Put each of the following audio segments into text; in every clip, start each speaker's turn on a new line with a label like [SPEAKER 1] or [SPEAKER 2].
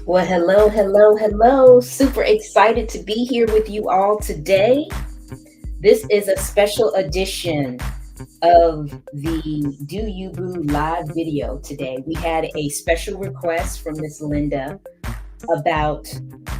[SPEAKER 1] Well, hello, hello, hello. Super excited to be here with you all today. This is a special edition of the Do You Boo live video today. We had a special request from Miss Linda about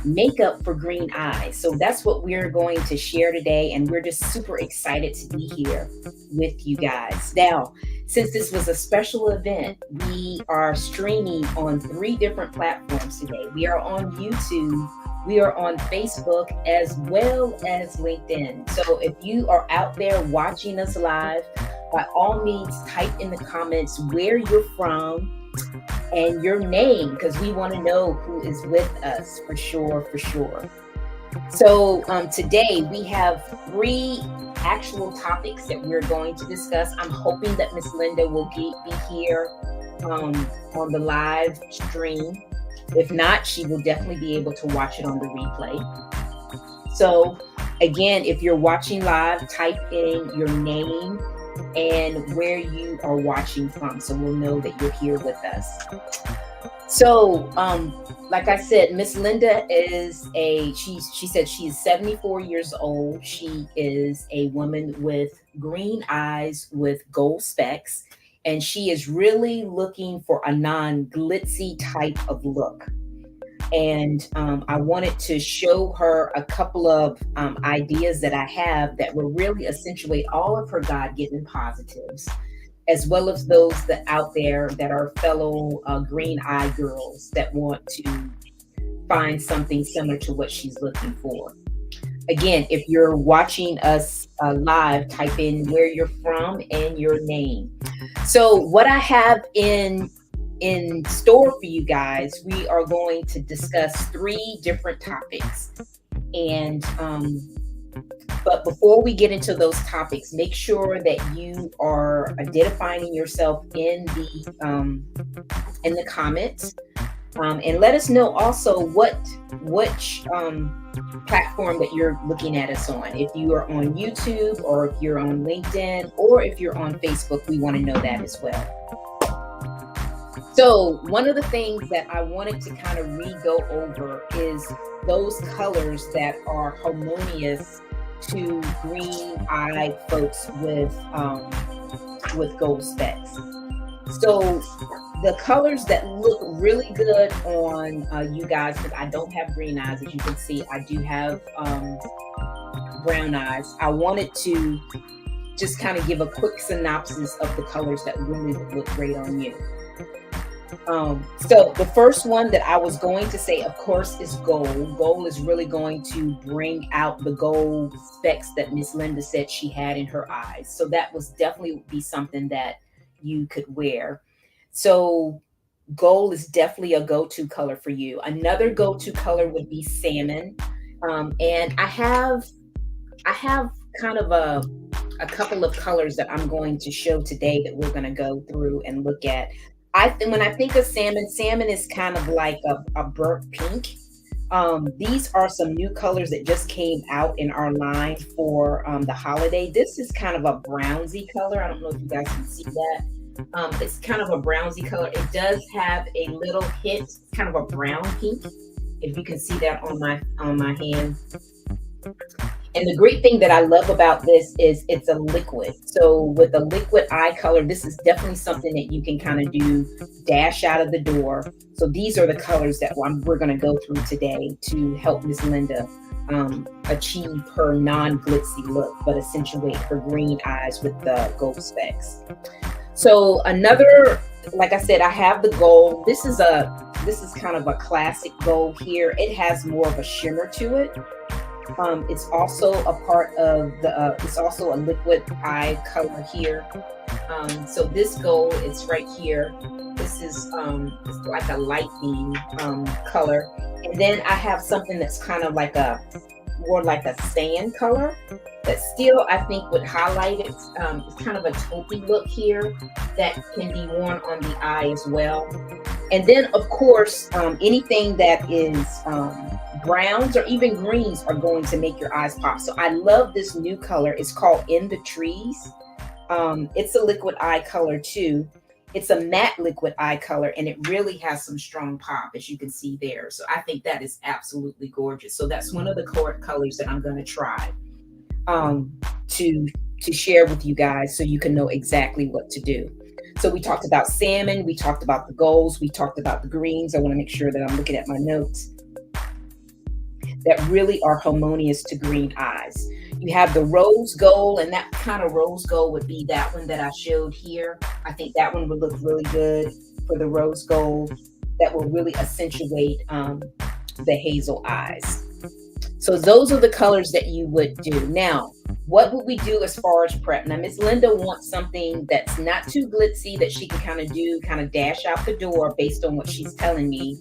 [SPEAKER 1] makeup for green eyes. So that's what we're going to share today. And we're just super excited to be here with you guys. Now, since this was a special event, we are streaming on 3 different platforms today. We are on YouTube, we are on Facebook, as well as LinkedIn. So if you are out there watching us live, by all means, type in the comments where you're from and your name, because we want to know who is with us for sure, for sure. So today we have 3 actual topics that we're going to discuss. I'm hoping that Miss Linda will be here on the live stream. If not, she will definitely be able to watch it on the replay. So again, if you're watching live, type in your name and where you are watching from, so we'll know that you're here with us. So like I said, Miss Linda is she said she is 74 years old. She is a woman with green eyes with gold specks, and she is really looking for a non-glitzy type of look. And I wanted to show her a couple of ideas that I have that will really accentuate all of her God-given positives, as well as those that out there that are fellow green eye girls that want to find something similar to what she's looking for. Again, if you're watching us live, type in where you're from and your name. So what I have in store for you guys, we are going to discuss 3 different topics. And but before we get into those topics, make sure that you are identifying yourself in the comments, and let us know also which platform that you're looking at us on. If you are on YouTube, or if you're on LinkedIn, or if you're on Facebook, we want to know that as well. So one of the things that I wanted to kind of re-go over is those colors that are harmonious to green-eyed folks with gold specks. So the colors that look really good on you guys, because I don't have green eyes, as you can see, I do have brown eyes. I wanted to just kind of give a quick synopsis of the colors that really look great on you. So the first one that I was going to say, of course, is gold. Gold is really going to bring out the gold specks that Miss Linda said she had in her eyes. So that was definitely be something that you could wear. So gold is definitely a go-to color for you. Another go-to color would be salmon. And I have kind of a couple of colors that I'm going to show today that we're going to go through and look at. When I think of salmon is kind of like a burnt pink. These are some new colors that just came out in our line for the holiday. This is kind of a brownsy color. I don't know if you guys can see that. It's kind of a brownsy color. It does have a little hint, kind of a brown pink, if you can see that on my hand. And the great thing that I love about this is it's a liquid. So with a liquid eye color, this is definitely something that you can kind of do dash out of the door. So these are the colors that we're going to go through today to help Miss Linda achieve her non-glitzy look, but accentuate her green eyes with the gold specks. So another, like I said, I have the gold. This is kind of a classic gold here. It has more of a shimmer to it. It's also a part of it's also a liquid eye color here. So this gold is right here. This is it's like a lightning color. And then I have something that's kind of like more like a sand color that still I think would highlight it. It's kind of a taupey look here that can be worn on the eye as well. And then of course, anything that is browns or even greens are going to make your eyes pop. So I love this new color. It's called In the Trees. It's a liquid eye color too. It's a matte liquid eye color, and it really has some strong pop, as you can see there. So I think that is absolutely gorgeous. So that's one of the colors that I'm going to try um, to share with you guys, so you can know exactly what to do. So we talked about salmon, we talked about the golds, we talked about the greens. I want to make sure that I'm looking at my notes that really are harmonious to green eyes. You have the rose gold, and that kind of rose gold would be that one that I showed here. I think that one would look really good for the rose gold. That will really accentuate the hazel eyes. So those are the colors that you would do. Now, what would we do as far as prep? Now, Miss Linda wants something that's not too glitzy, that she can kind of dash out the door based on what she's telling me.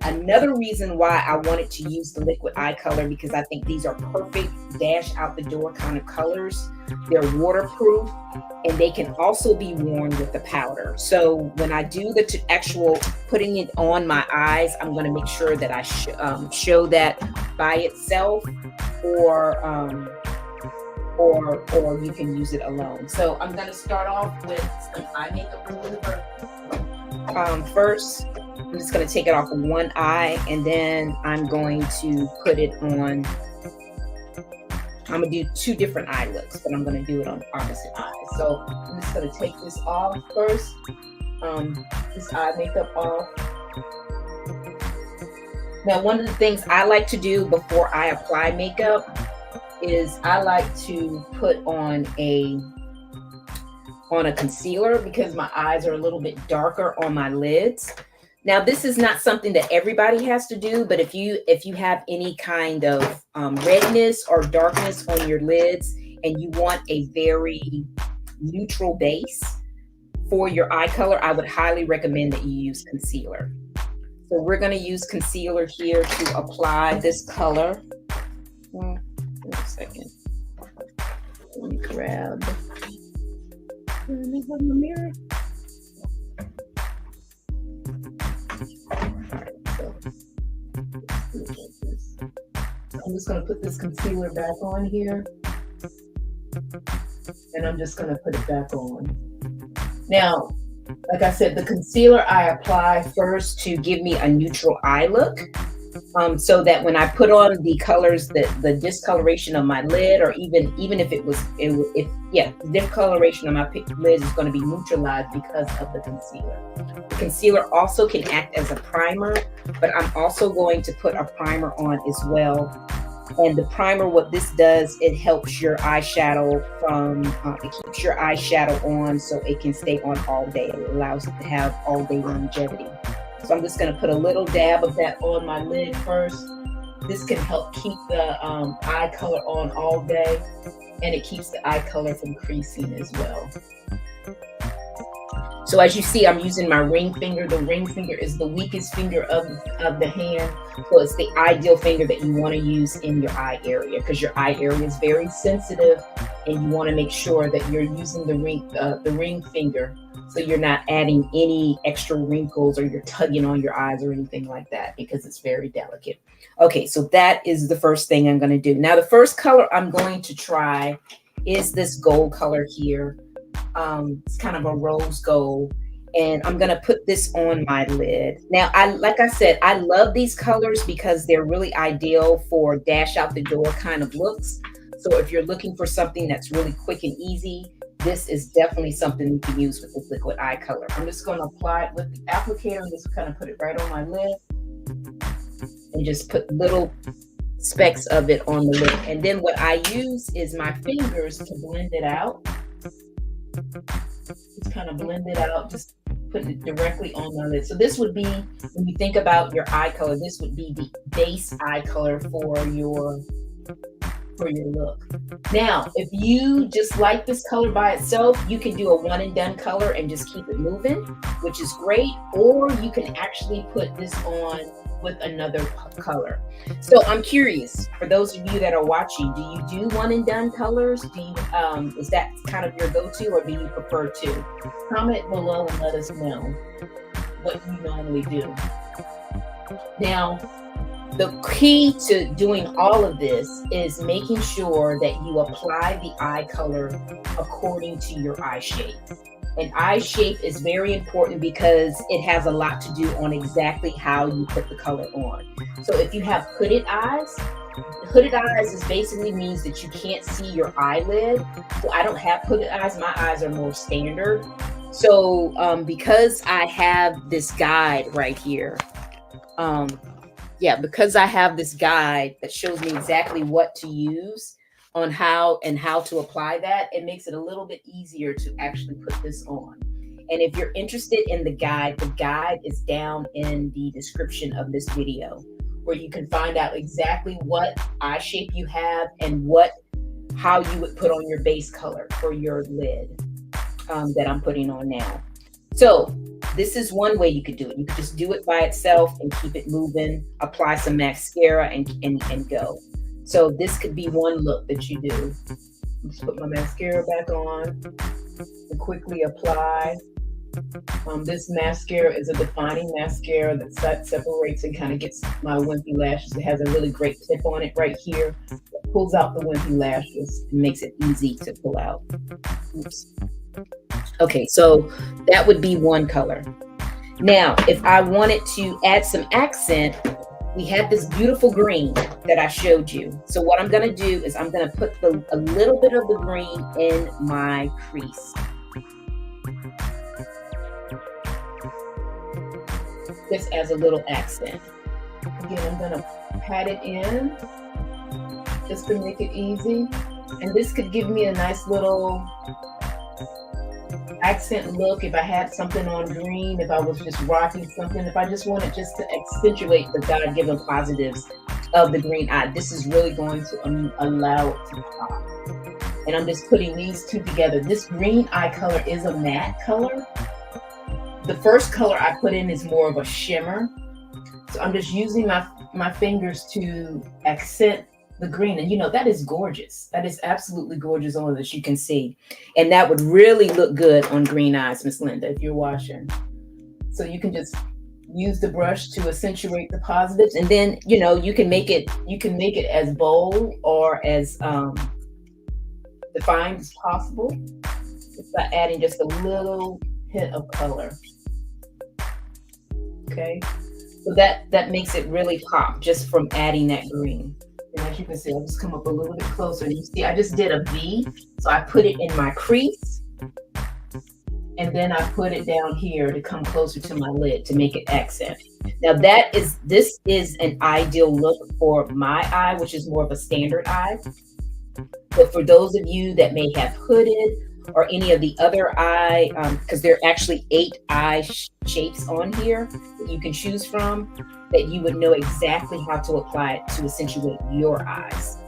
[SPEAKER 1] Another reason why I wanted to use the liquid eye color, because I think these are perfect dash out the door kind of colors. They're waterproof, and they can also be worn with the powder. So when I do the actual putting it on my eyes, I'm going to make sure that I show that by itself, or you can use it alone. So I'm going to start off with some eye makeup remover. First, I'm just going to take it off of one eye, and then I'm going to put it on. I'm going to do two different eye looks, but I'm going to do it on opposite eyes. So I'm just going to take this off first, this eye makeup off. Now, one of the things I like to do before I apply makeup is I like to put on a concealer, because my eyes are a little bit darker on my lids. Now, this is not something that everybody has to do, but if you have any kind of redness or darkness on your lids, and you want a very neutral base for your eye color, I would highly recommend that you use concealer. So we're going to use concealer here to apply this color. Wait a second. Let me grab. Let me have my mirror. I'm just going to put this concealer back on here, and I'm just going to put it back on. Now, like I said, the concealer I apply first to give me a neutral eye look, so that when I put on the colors, the discoloration of my lid, or even if the discoloration of my lid is going to be neutralized because of the concealer. The concealer also can act as a primer, but I'm also going to put a primer on as well. And the primer, what this does, it helps your eyeshadow it keeps your eyeshadow on, so it can stay on all day. It allows it to have all day longevity. So I'm just going to put a little dab of that on my lid first. This can help keep the eye color on all day, and it keeps the eye color from creasing as well. So as you see, I'm using my ring finger. The ring finger is the weakest finger of the hand. So it's the ideal finger that you want to use in your eye area, because your eye area is very sensitive, and you want to make sure that you're using the ring finger, so you're not adding any extra wrinkles, or you're tugging on your eyes or anything like that, because it's very delicate. Okay, so that is the first thing I'm going to do. Now, the first color I'm going to try is this gold color here. It's kind of a rose gold, and I'm going to put this on my lid. Now, like I said, I love these colors because they're really ideal for dash out the door kind of looks. So if you're looking for something that's really quick and easy, this is definitely something you can use with this liquid eye color. I'm just going to apply it with the applicator. I'm just kind of put it right on my lid, and just put little specks of it on the lid. And then what I use is my fingers to blend it out. Just kind of blend it out, just put it directly on my lid. So this would be, when you think about your eye color, this would be the base eye color for your look. Now, if you just like this color by itself, you can do a one and done color and just keep it moving, which is great. Or you can actually put this on with another color. So I'm curious, for those of you that are watching, do you do one and done colors? Do you, is that kind of your go-to, or do you prefer to? Comment below and let us know what you normally do. Now, the key to doing all of this is making sure that you apply the eye color according to your eye shape. An eye shape is very important because it has a lot to do on exactly how you put the color on. So if you have hooded eyes is basically means that you can't see your eyelid. So I don't have hooded eyes. My eyes are more standard. So because I have this guide right here, because I have this guide that shows me exactly what to use on how to apply that, it makes it a little bit easier to actually put this on. And if you're interested in the guide is down in the description of this video, where you can find out exactly what eye shape you have and how you would put on your base color for your lid that I'm putting on now. So this is one way you could do it. You could just do it by itself and keep it moving, apply some mascara and go. So this could be one look that you do. Just put my mascara back on and quickly apply. This mascara is a defining mascara that separates and kind of gets my wimpy lashes. It has a really great tip on it right here. It pulls out the wimpy lashes and makes it easy to pull out. Oops. Okay, so that would be one color. Now, if I wanted to add some accent, we have this beautiful green that I showed you. So what I'm going to do is I'm going to put a little bit of the green in my crease. Just as a little accent. Again, I'm going to pat it in just to make it easy. And this could give me a nice little accent look if I had something on green, if I was just rocking something, if I just wanted just to accentuate the God-given positives of the green eye. This is really going to allow it to pop. And I'm just putting these two together. This green eye color is a matte color. The first color I put in is more of a shimmer. So I'm just using my fingers to accent the green. And you know, that is gorgeous. That is absolutely gorgeous on this, you can see. And that would really look good on green eyes, Miss Linda, if you're watching. So you can just use the brush to accentuate the positives. And then, you know, you can make it as bold or as defined as possible. Just by adding just a little hint of color. Okay. So that makes it really pop just from adding that green. And as you can see, I'll just come up a little bit closer. And you see, I just did a V. So I put it in my crease. And then I put it down here to come closer to my lid to make it accent. Now this is an ideal look for my eye, which is more of a standard eye. But for those of you that may have hooded or any of the other eye, because there are actually 8 eye shapes on here that you can choose from, that you would know exactly how to apply it to accentuate your eyes.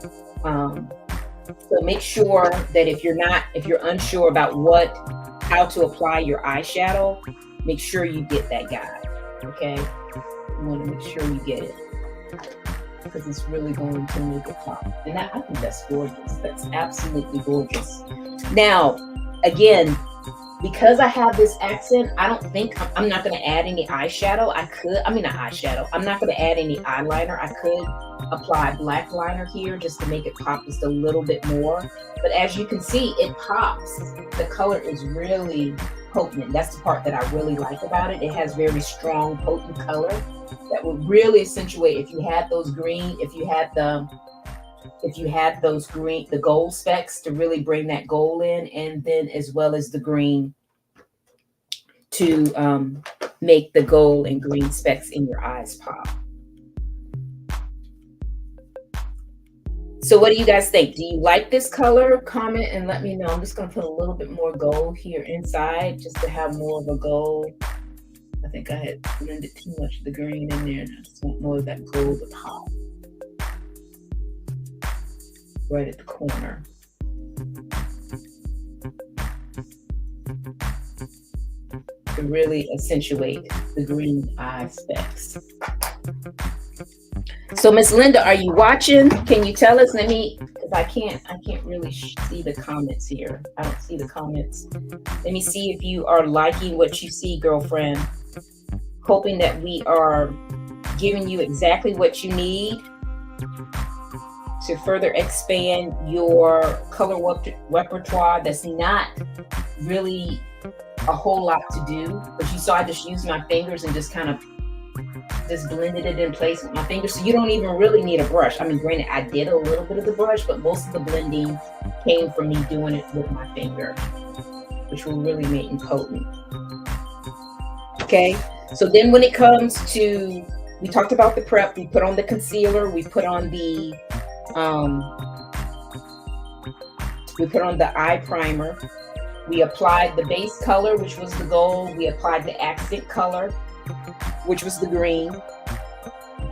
[SPEAKER 1] So make sure that if you're unsure about how to apply your eyeshadow, make sure you get that guide. Okay, you want to make sure you get it, because it's really going to make it pop. And I think that's gorgeous. That's absolutely gorgeous. Now, again, because I have this accent, I'm not going to add any eyeshadow. I'm not going to add any eyeliner. I could apply black liner here just to make it pop just a little bit more. But as you can see, it pops. The color is really potent. That's the part that I really like about it. It has very strong, potent color that would really accentuate if you had those green, if you had those green, the gold specks to really bring that gold in, and then as well as the green to make the gold and green specks in your eyes pop. So what do you guys think? Do you like this color? Comment and let me know. I'm just going to put a little bit more gold here inside just to have more of a gold. I think I had blended too much of the green in there, and I just want more of that gold to pop right at the corner. To really accentuate the green eye specks. So Miss Linda, are you watching? Can you tell us? Because I can't really see the comments here. I don't see the comments. Let me see if you are liking what you see, girlfriend. Hoping that we are giving you exactly what you need to further expand your color repertoire that's not really a whole lot to do, but you saw I just used my fingers and just kind of just blended it in place with my fingers. So you don't even really need a brush. I mean, granted, I did a little bit of the brush, but most of the blending came from me doing it with my finger, which will really make it potent. Okay, so then when it comes to, we talked about the prep, we put on the concealer, we put on the eye primer, we applied the base color, which was the gold, we applied the accent color, which was the green.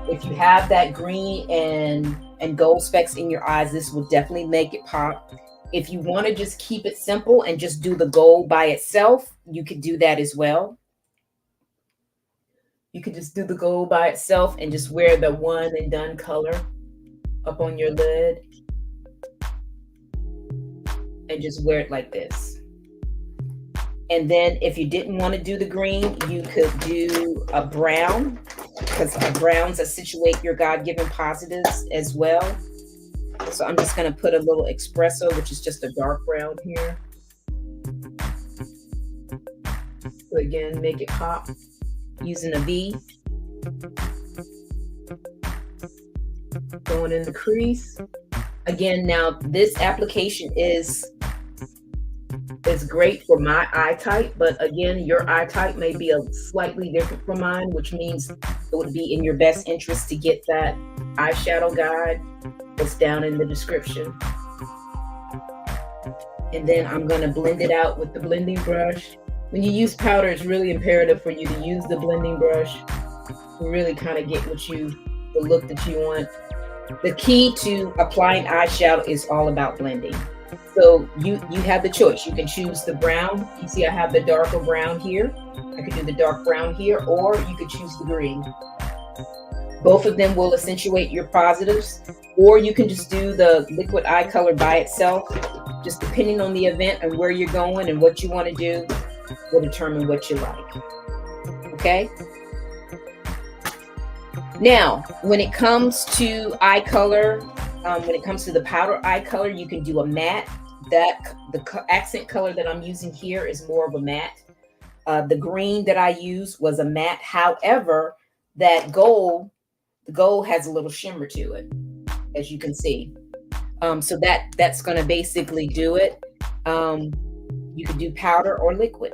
[SPEAKER 1] If you have that green and gold specks in your eyes, this will definitely make it pop. If you want to just keep it simple and just do the gold by itself, you could do that as well. You could just do the gold by itself and just wear the one and done color up on your lid and just wear it like this. And then if you didn't want to do the green, you could do a brown, because browns accentuate your God-given positives as well. So I'm just going to put a little espresso, which is just a dark brown here. So again, make it pop using a V. Going in the crease. Again, now this application is great for my eye type, but again, your eye type may be a slightly different from mine, which means it would be in your best interest to get that eyeshadow guide that's down in the description. And then I'm going to blend it out with the blending brush. When you use powder, it's really imperative for you to use the blending brush to really kind of get the look that you want. The key to applying eyeshadow is all about blending. So you have the choice. You can choose the brown. You see I have the darker brown here. I could do the dark brown here, or you could choose the green. Both of them will accentuate your positives, or you can just do the liquid eye color by itself. Just depending on the event and where you're going and what you want to do will determine what you like. Okay? Now, when it comes to eye color, when it comes to the powder eye color, you can do a matte. The accent color that I'm using here is more of a matte. The green that I used was a matte. However, that gold, the gold has a little shimmer to it, as you can see. So that's going to basically do it. You could do powder or liquid.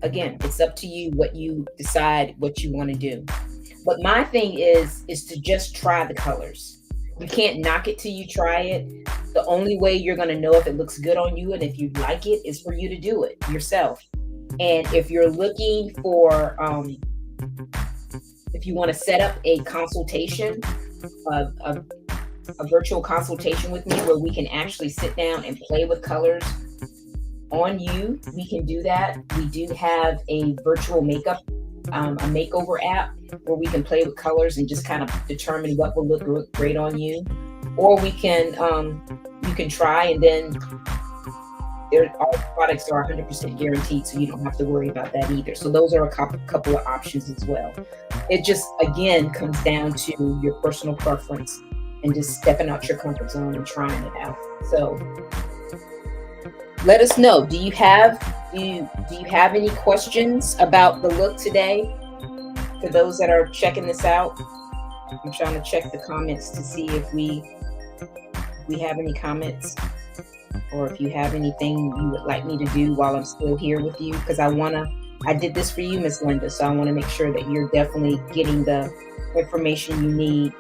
[SPEAKER 1] Again, it's up to you what you decide what you want to do. But my thing is to just try the colors. You can't knock it till you try it. The only way you're going to know if it looks good on you and if you like it is for you to do it yourself. And if you're looking for, if you want to set up a consultation, a virtual consultation with me where we can actually sit down and play with colors on you, we can do that. We do have a virtual makeup, a makeover app where we can play with colors and just kind of determine what will look great on you. Or we can, you can try, and then all products are 100% guaranteed, so you don't have to worry about that either. So those are a couple of options as well. It just, again, comes down to your personal preference and just stepping out your comfort zone and trying it out. So let us know. Do you have any questions about the look today? For those that are checking this out, I'm trying to check the comments to see if we have any comments, or if you have anything you would like me to do while I'm still here with you, because I did this for you, Miss Linda, so I want to make sure that you're definitely getting the information you need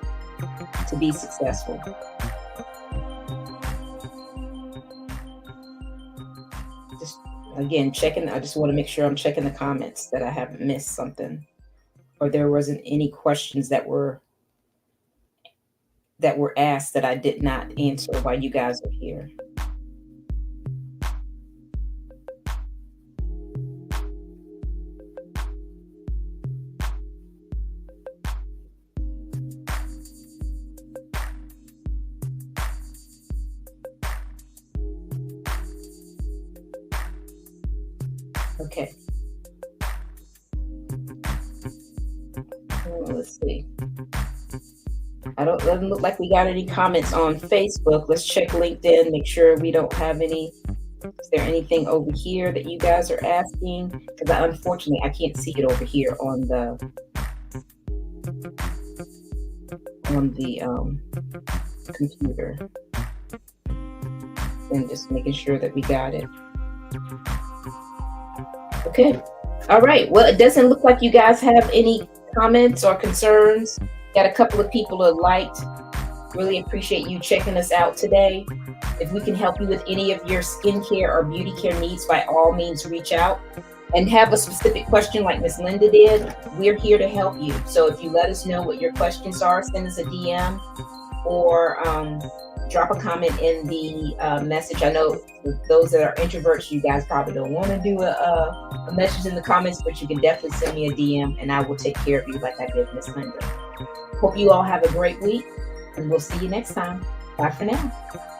[SPEAKER 1] to be successful. Just again, I just want to make sure I'm checking the comments that I haven't missed something, or there wasn't any questions that were asked that I did not answer while you guys are here. Okay. Let's see. Doesn't look like we got any comments on Facebook. Let's check LinkedIn, make sure we don't have any Is there anything over here that you guys are asking? Because unfortunately, I can't see it over here on the computer. And just making sure that we got it. Okay. All right. Well, it doesn't look like you guys have any comments or concerns. Got a couple of people who liked. Really appreciate you checking us out today. If we can help you with any of your skincare or beauty care needs, by all means, reach out. And have a specific question like Miss Linda did. We're here to help you. So if you let us know what your questions are, send us a DM or drop a comment in the message. I know those that are introverts, you guys probably don't want to do a message in the comments, but you can definitely send me a DM and I will take care of you like I did Miss Linda. Hope you all have a great week and we'll see you next time. Bye for now.